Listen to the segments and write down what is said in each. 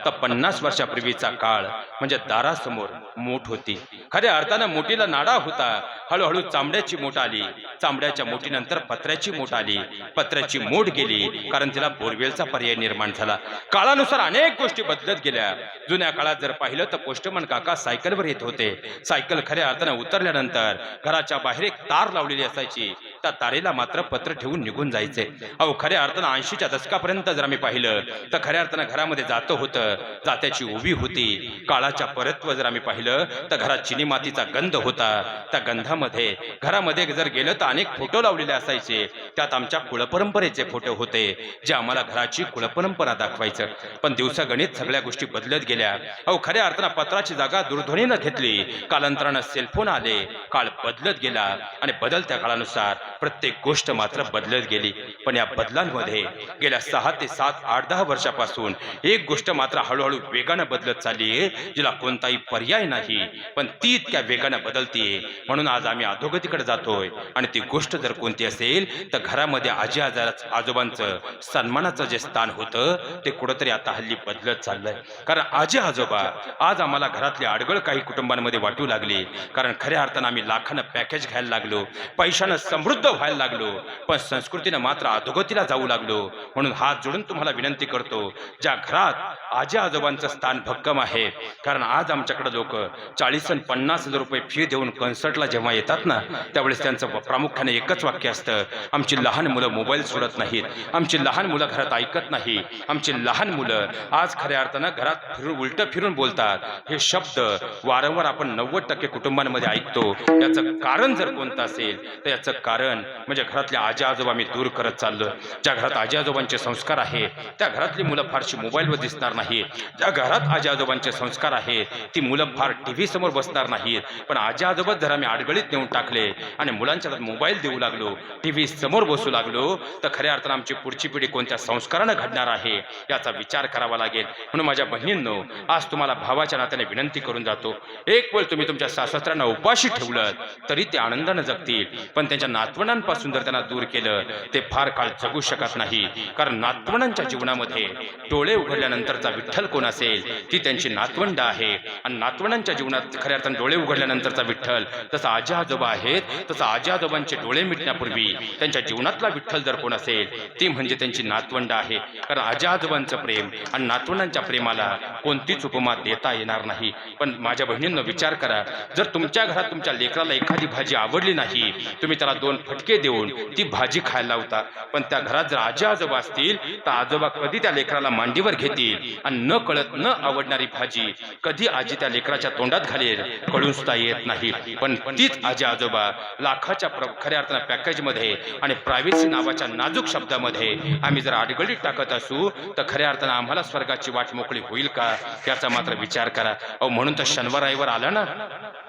तर 50 वर्षापूर्वीचा काळ म्हणजे दारासमोर मूठ होती. खऱ्या अर्थानं मोठीला नाडा होता. हळूहळू चांबड्याची मूठ आली. चांबड्याच्या मोठीनंतर पत्र्याची मूठ आली. पत्र्याची मूठ गेली कारण तिला बोरवेलचा पर्याय निर्माण झाला. काळानुसार अनेक गोष्टी बदलत गेल्या. जुन्या काळात जर पाहिलं तर पोस्टमन काका सायकलवर येत होते. सायकल खऱ्या अर्थानं उतरल्यानंतर घराच्या बाहेर एक तार लावलेली असायची. त्या तारेला मात्र पत्र ठेवून निघून जायचे. अहो खऱ्या अर्थानं 80च्या दशकापर्यंत जर आम्ही पाहिलं तर खऱ्या अर्थानं घरामध्ये जातं होतं. जात्याची उभी होती. काळाच्या परत्व जर आम्ही पाहिलं तर घरात चिनी मातीचा गंध होता. त्या गंधामध्ये घरामध्ये जर गेलं तर अनेक फोटो लावलेले असायचे. त्यात आमच्या कुळपरंपरेचे फोटो होते जे आम्हाला घराची कुळपरंपरा दाखवायचं. पण दिवसागणित सगळ्या गोष्टी बदलत गेल्या. अहो खऱ्या अर्थानं पत्राची जागा दूरध्वनीनं घेतली. कालांतरानं सेलफोन आले. काळ बदलत गेला आणि बदलत्या काळानुसार प्रत्येक गोष्ट मात्र बदलत गेली. पण या बदलांमध्ये गेल्या 6 ते 7 8-10 वर्षापासून एक गोष्ट मात्र हळूहळू वेगानं बदलत चालली आहे, जिला कोणताही पर्याय नाही, पण ती इतक्या वेगानं बदलतीये. म्हणून आज आम्ही अधोगतीकडे जातोय. आणि ती गोष्ट जर कोणती असेल तर घरामध्ये आजी आजोबांचं सन्मानाचं जे स्थान होतं ते कुठंतरी आता हल्ली बदलत चाललंय. कारण आजी आजोबा आज आम्हाला घरातली अडगळ काही कुटुंबांमध्ये वाटू लागली. कारण खऱ्या अर्थानं आम्ही लाखानं पॅकेज घ्यायला लागलो, पैशानं समृद्ध व्हायला लागलो, पण संस्कृतीनं मात्र अधोगतीला जाऊ लागलो. म्हणून हात जोडून तुम्हाला विनंती करतो, ज्या घरात आजी आजोबांचं स्थान भक्कम आहे, कारण आज आमच्याकडे लोक 40 आणि 50,000 रुपये फी देऊन कन्सर्टला जेव्हा येतात ना, त्यावेळेस त्यांचं प्रामुख्याने एकच वाक्य असतं, आमची लहान मुलं मोबाईल सोडत नाहीत, आमची लहान मुलं घरात ऐकत नाही, आमची लहान मुलं आज खऱ्या अर्थानं घरात उलट फिरून बोलतात. हे शब्द वारंवार आपण 90% कुटुंबांमध्ये ऐकतो. याचं कारण जर कोणतं असेल तर याचं कारण म्हणजे घरातल्या आजी आजोबा मी दूर करत चाललो. ज्या घरात आजी आजोबांचे संस्कार आहे त्या घरातली मुलं फारशी मोबाईलवर दिसणार नाहीत. ज्या घरात आजी आजोबांचे संस्कार आहे ती मुलं फार टीव्ही समोर बसणार नाहीत. पण आजी आजोबा जर आम्ही आडगळीत नेऊन टाकले आणि मुलांच्या हातात मोबाईल देऊ लागलो, टीव्ही समोर बसू लागलो, तर खऱ्या अर्थानं आमची पुढची पिढी कोणत्या संस्कारानं घडणार आहे याचा विचार करावा लागेल. म्हणून माझ्या बहिणींनो, आज तुम्हाला भावाच्या नात्याने विनंती करून जातो, एक वेळ तुम्ही तुमच्या सासऱ्यांना उपाशी ठेवलं तरी ते आनंदानं जगतील, पण त्यांच्या नातवंडांपासून जर त्यांना दूर केलं ते फार काळ जगू शकत नाही. कारण नातवंडांच्या जीवनामध्ये डोळे उघडल्यानंतरचा विठ्ठल कोण असेल ती त्यांची नातवंड आहे. आणि नातवंडांच्या जीवनात खऱ्या अर्थानं डोळे उघडल्यानंतरचा विठ्ठल जसा आजी आजोबा आहेत, तसा आजी आजोबांचे डोळे मिटण्यापूर्वी त्यांच्या जीवनातला विठ्ठल जर कोण असेल ती म्हणजे त्यांची नातवंड आहे. कारण आजी आजोबांचं प्रेम आणि नातवंडांच्या प्रेमाला कोणतीच उपमा देता येणार नाही. पण माझ्या बहिणींनो, विचार करा, जर तुमच्या घरात तुमच्या लेकराला एखादी भाजी आवडली नाही, तुम्ही त्याला 2 फटके देऊन ती भाजी खायला लावता. पण त्या घरात जर आजी आजोबा असतील तर आजोबा कधी त्या लेकराला मांडीवर घेतील आणि न कळत न आवडणारी भाजी कधी आजी त्या लेकराच्या तोंडात घालेल कळून सुद्धा येत नाही. पण तीच आजी आजोबा लाखाच्या खऱ्या अर्थानं पॅकेजमध्ये आणि प्रायव्हसी नावाच्या नाजूक शब्दामध्ये आम्ही जर आडगळीत टाकत असू तर खऱ्या अर्थानं आम्हाला स्वर्गाची वाट मोकळी होईल का याचा मात्र विचार करा. अहो म्हणून तर शनिवार रविवार आला ना,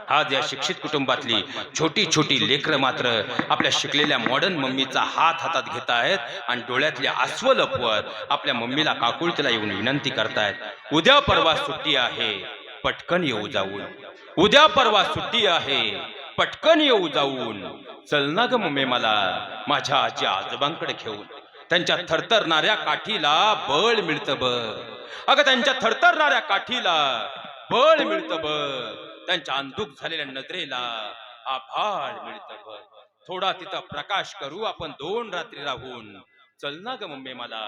आज या शिक्षित कुटुंबातली छोटी छोटी लेकरं मात्र आपल्या शिकलेल्या मॉडर्न मम्मीचा हात हातात घेत आहेत आणि डोळ्यातले आसव लपवत आपल्या मम्मीला काकुळतीला येऊन विनंती करतायत, उद्या परवा सुट्टी आहे, पटकन येऊ जाऊन. उद्या परवा सुट्टी आहे, पटकन येऊ जाऊन. चल ना ग मम्मी मला माझ्या आजी आजोबांकडे घेऊन. त्यांच्या थरथरणाऱ्या काठीला बळ मिळतं बघ. अगं त्यांच्या थरथरणाऱ्या काठीला बळ मिळतं बघ. त्यांच्या अंधुक झालेल्या नजरेला आभाळ मिळतं बघ. थोडा तिथं प्रकाश करू आपण 2 रात्री राहून. चल ना ग मम्मी मला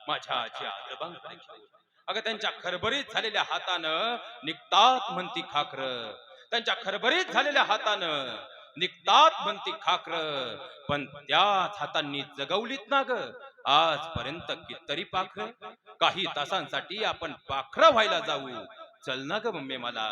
माझ्या आजी आजोबांकडे घेऊन. अगं त्यांच्या खरभरीत झालेल्या हातानं निघतात म्हणती खाकर. त्यांच्या खरभरीत झालेल्या हातानं निघतात म्हणती खाकर. पण त्याच हातांनी जगवलीत ना ग आजपर्यंत कितीतरी पाखर. काही तासांसाठी आपण पाखरं व्हायला जाऊ. चल ना ग मम्मी मला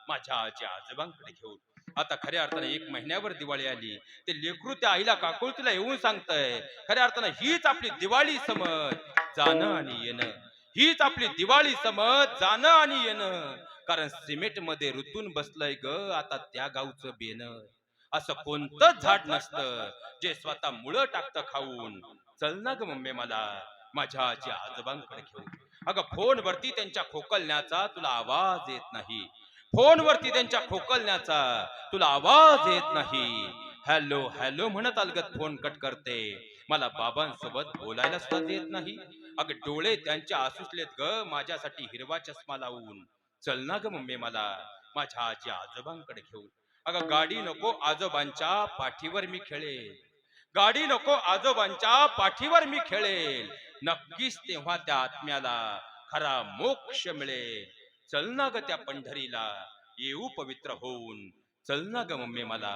माझ्या आजी आजोबांकडे घेऊन. आता खऱ्या अर्थानं 1 महिन्यावर दिवाळी आली. ते लेकरू त्या आईला काकुळतीला येऊन सांगतंय, खऱ्या अर्थानं हीच आपली दिवाळी समज, जाणं आणि येणं. हीच आपली दिवाळी समज, जाणं आणि येणं. कारण सिमेंट मध्ये रुतून बसलंय ग आता त्या गावचं बेनं. असं कोणतंच झाड नसतं जे स्वतः मुळं टाकतं खाऊन. चल ना ग मम्मी मला माझ्या आजी आजोबांकडे घेऊन. अगं फोनवरती त्यांच्या खोकलण्याचा तुला आवाज येत नाही. फोनवरती त्यांच्या खोकलण्याचा तुला आवाज येत नाही. हॅलो हॅलो म्हणत अलगत फोन कट करते. मला बाबांसोबत बोलायला सुद्धा देत नाही. अग डोळे त्यांच्या आसुसलेत ग माझ्यासाठी हिरवा चष्मा लावून. चल ना ग मम्मी मला माझ्या आजी आजोबांकडे घेऊन. अगं गाडी नको आजोबांच्या पाठीवर मी खेळेल. गाडी नको आजोबांच्या पाठीवर मी खेळेल. नक्कीच तेव्हा त्या आत्म्याला खरा मोक्ष मिळेल. चल ना ग त्या पंढरीला येऊ पवित्र होऊन. चल ना ग मम्मी मला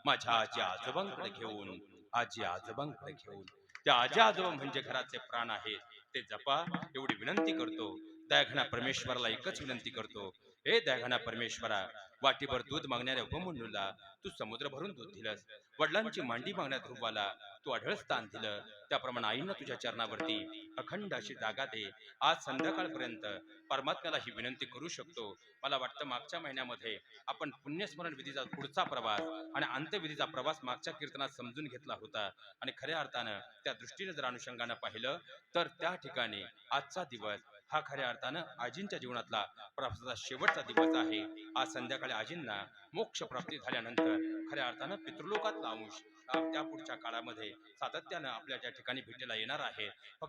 माझ्या आजी आजोबांकडे घेऊन. आजी आजोबांकडे घेऊन. त्या आजी आजोबा म्हणजे घराचे प्राण आहेत. ते जपा एवढी विनंती करतो. दयाघना परमेश्वराला एकच विनंती करतो. हे दयाघना परमेश्वरा, वाटीभर दूध मागणाऱ्या उपमंडूला तू समुद्र भरून दूध दिलंस. वडिलांची मांडी मागण्या ध्रुवाला तू अढळ स्थान दिलं. त्याप्रमाणे आईनं तुझ्या चरणावरती अखंड अशी जागा दे. आज संध्याकाळपर्यंत परमात्म्याला ही विनंती करू शकतो. मला वाटतं मागच्या महिन्यामध्ये आपण पुण्यस्मरण विधीचा पुढचा प्रवास आणि अंत्यविधीचा प्रवास मागच्या कीर्तनात समजून घेतला होता. आणि खऱ्या अर्थानं त्या दृष्टीने जर अनुषंगानं पाहिलं तर त्या ठिकाणी आजचा दिवस हा खऱ्या अर्थानं आजींच्या जीवनातला प्रवासाचा शेवटचा दिवस आहे. आज संध्याकाळी आजींना मोक्ष प्राप्ती झाल्यानंतर खऱ्या अर्थानं पितृलोकातला अंश त्या पुढच्या काळामध्ये सातत्यानं आपल्या ज्या ठिकाणी भेटीला येणार आहे. फक्त